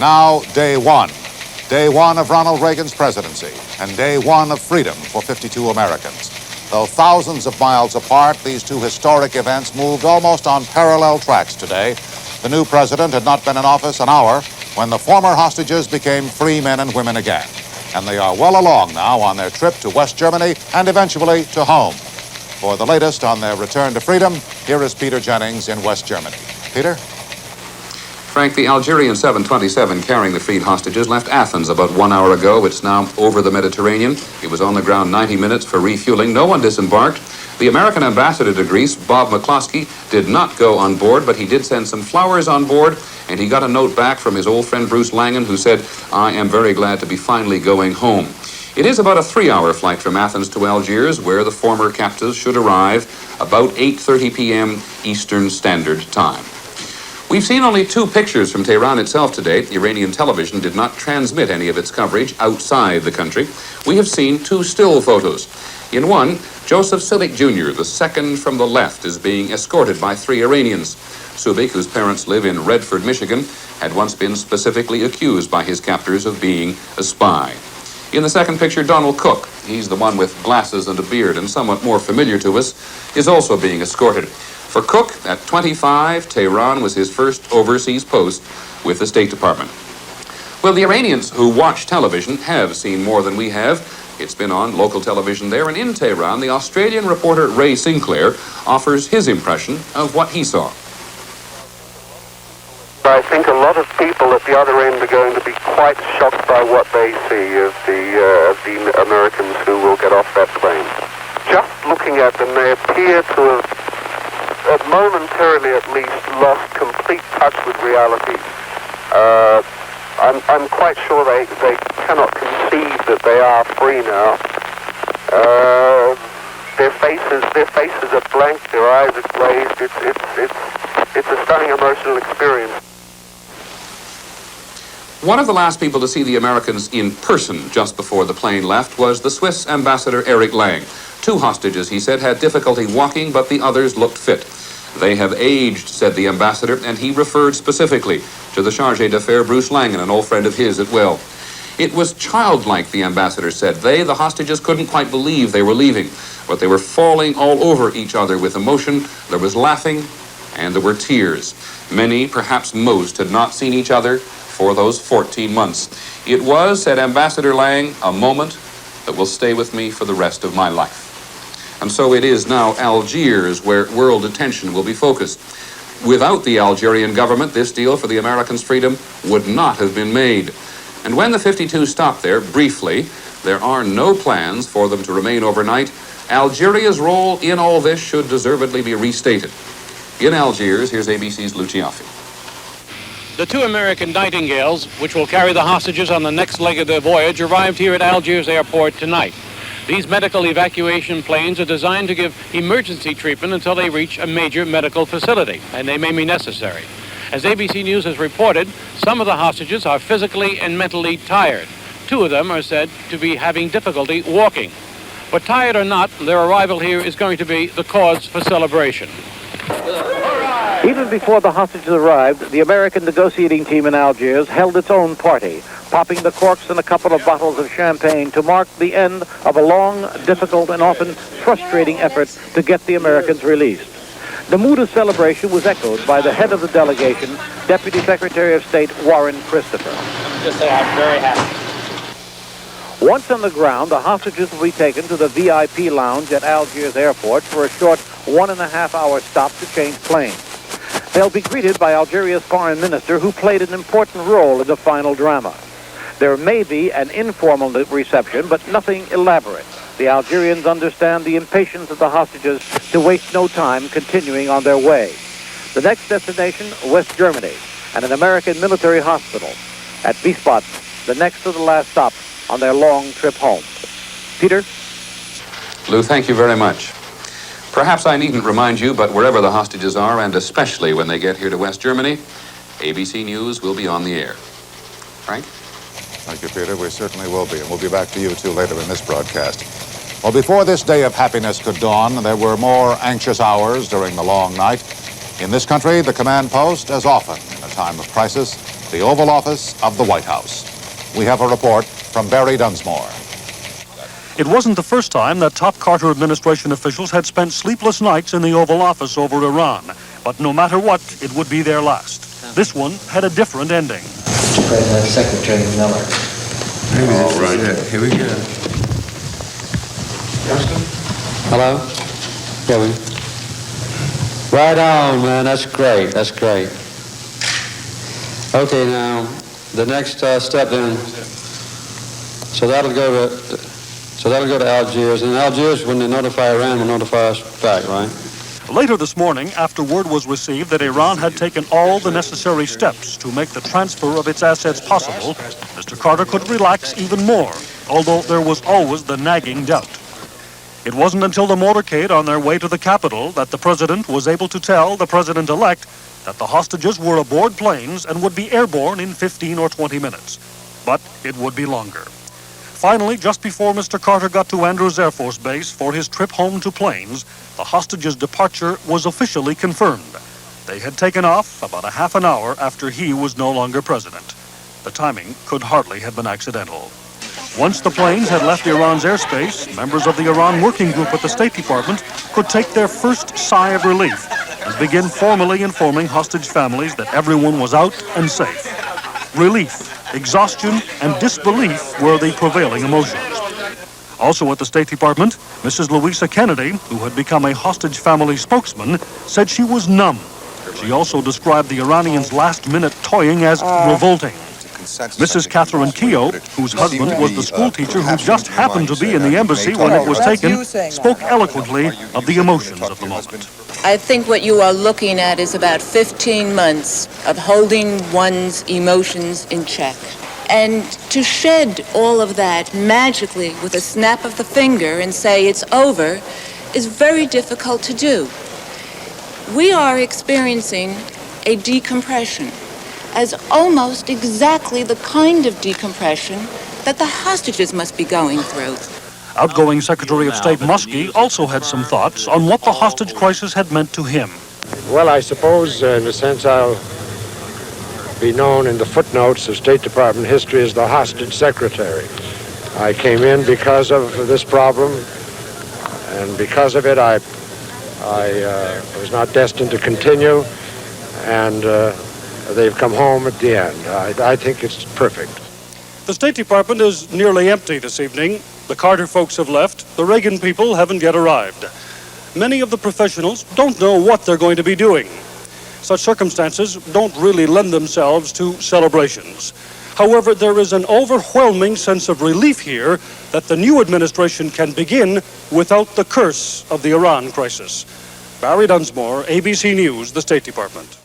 Now, day one. Day one of Ronald Reagan's presidency, and day one of freedom for 52 Americans. Though thousands of miles apart, these two historic events moved almost on parallel tracks today. The new president had not been in office an hour when the former hostages became free men and women again. And they are well along now on their trip to West Germany and eventually to home. For the latest on their return to freedom, here is Peter Jennings in West Germany. Peter? Frank, the Algerian 727 carrying the freed hostages left Athens about 1 hour ago. It's now over the Mediterranean. It was on the ground 90 minutes for refueling. No one disembarked. The American ambassador to Greece, Bob McCloskey, did not go on board, but he did send some flowers on board, and he got a note back from his old friend Bruce Langan, who said, "I am very glad to be finally going home." It is about a 3-hour flight from Athens to Algiers, where the former captives should arrive about 8:30 p.m. Eastern Standard Time. We've seen only 2 pictures from Tehran itself today. Iranian television did not transmit any of its coverage outside the country. We have seen 2 still photos. In one, Joseph Silik Jr., the second from the left, is being escorted by 3 Iranians. Subik, whose parents live in Redford, Michigan, had once been specifically accused by his captors of being a spy. In the second picture, Donald Cook, he's the one with glasses and a beard and somewhat more familiar to us, is also being escorted. For Cook, at 25, Tehran was his first overseas post with the State Department. Well, the Iranians who watch television have seen more than we have. It's been on local television there, and in Tehran, the Australian reporter Ray Sinclair offers his impression of what he saw. I think a lot of people at the other end are going to be quite shocked by what they see of the Americans who will get off that plane. Just looking at them, they appear to have, momentarily at least, lost complete touch with reality. I'm quite sure they cannot conceive that they are free now. Their faces are blank, their eyes are glazed. It's a stunning emotional experience. One of the last people to see the Americans in person just before the plane left was the Swiss ambassador Eric Lang. 2 hostages, he said, had difficulty walking, but the others looked fit. They have aged, said the ambassador, and he referred specifically to the chargé d'affaires Bruce Langan, an old friend of his as well. It was childlike, the ambassador said. The hostages, couldn't quite believe they were leaving, but they were falling all over each other with emotion. There was laughing, and there were tears. Many, perhaps most, had not seen each other for those 14 months. It was, said Ambassador Lang, a moment that will stay with me for the rest of my life. And so it is now Algiers where world attention will be focused. Without the Algerian government, this deal for the Americans' freedom would not have been made. And when the 52 stopped there, briefly, there are no plans for them to remain overnight. Algeria's role in all this should deservedly be restated. In Algiers, here's ABC's Lou Ciaffi. The 2 American Nightingales, which will carry the hostages on the next leg of their voyage, arrived here at Algiers airport tonight. These medical evacuation planes are designed to give emergency treatment until they reach a major medical facility, and they may be necessary. As ABC News has reported, some of the hostages are physically and mentally tired. 2 of them are said to be having difficulty walking. But tired or not, their arrival here is going to be the cause for celebration. Even before the hostages arrived, the American negotiating team in Algiers held its own party, popping the corks in a couple of bottles of champagne to mark the end of a long, difficult, and often frustrating effort to get the Americans released. The mood of celebration was echoed by the head of the delegation, Deputy Secretary of State Warren Christopher. Just say I'm very happy. Once on the ground, the hostages will be taken to the VIP lounge at Algiers airport for a short 1.5-hour stop to change planes. They'll be greeted by Algeria's foreign minister, who played an important role in the final drama. There may be an informal reception, but nothing elaborate. The Algerians understand the impatience of the hostages to waste no time continuing on their way. The next destination, West Germany, and an American military hospital. At Wiesbaden, the next to the last stop on their long trip home. Peter? Lou, thank you very much. Perhaps I needn't remind you, but wherever the hostages are, and especially when they get here to West Germany, ABC News will be on the air. Frank? Thank you, Peter. We certainly will be, and we'll be back to you, too, later in this broadcast. Well, before this day of happiness could dawn, there were more anxious hours during the long night. In this country, the command post, as often in a time of crisis, the Oval Office of the White House. We have a report from Barry Dunsmore. It wasn't the first time that top Carter administration officials had spent sleepless nights in the Oval Office over Iran. But no matter what, it would be their last. This one had a different ending. Mr. President, Secretary Miller. All right, here we go. Justin? Hello? Kevin? Right on, man. That's great. That's great. Okay, now, the next step then, so that'll go to Algiers, and Algiers, when they notify Iran, will notify us back, right? Later this morning, after word was received that Iran had taken all the necessary steps to make the transfer of its assets possible, Mr. Carter could relax even more, although there was always the nagging doubt. It wasn't until the motorcade on their way to the capital that the president was able to tell the president-elect that the hostages were aboard planes and would be airborne in 15 or 20 minutes. But it would be longer. Finally, just before Mr. Carter got to Andrews Air Force Base for his trip home to Plains, the hostages' departure was officially confirmed. They had taken off about a half an hour after he was no longer president. The timing could hardly have been accidental. Once the planes had left Iran's airspace, members of the Iran working group at the State Department could take their first sigh of relief and begin formally informing hostage families that everyone was out and safe. Relief, exhaustion, and disbelief were the prevailing emotions. Also at the State Department, Mrs. Louisa Kennedy, who had become a hostage family spokesman, said she was numb. She also described the Iranians' last-minute toying as revolting. Mrs. KATHERINE KEOUGH, whose husband was the schoolteacher who just happened to be in the embassy when it was taken, spoke eloquently of the emotions of the moment. I think what you are looking at is about 15 months of holding one's emotions in check. And to shed all of that magically with a snap of the finger and say it's over is very difficult to do. We are experiencing a decompression as almost exactly the kind of decompression that the hostages must be going through. Outgoing Secretary of State Muskie also had some thoughts on what the hostage crisis had meant to him. Well, I suppose, in a sense, I'll be known in the footnotes of State Department history as the hostage secretary. I came in because of this problem, and because of it, I was not destined to continue, and they've come home at the end. I think it's perfect. The State Department is nearly empty this evening. The Carter folks have left. The Reagan people haven't yet arrived. Many of the professionals don't know what they're going to be doing. Such circumstances don't really lend themselves to celebrations. However, there is an overwhelming sense of relief here that the new administration can begin without the curse of the Iran crisis. Barry Dunsmore, ABC News, the State Department.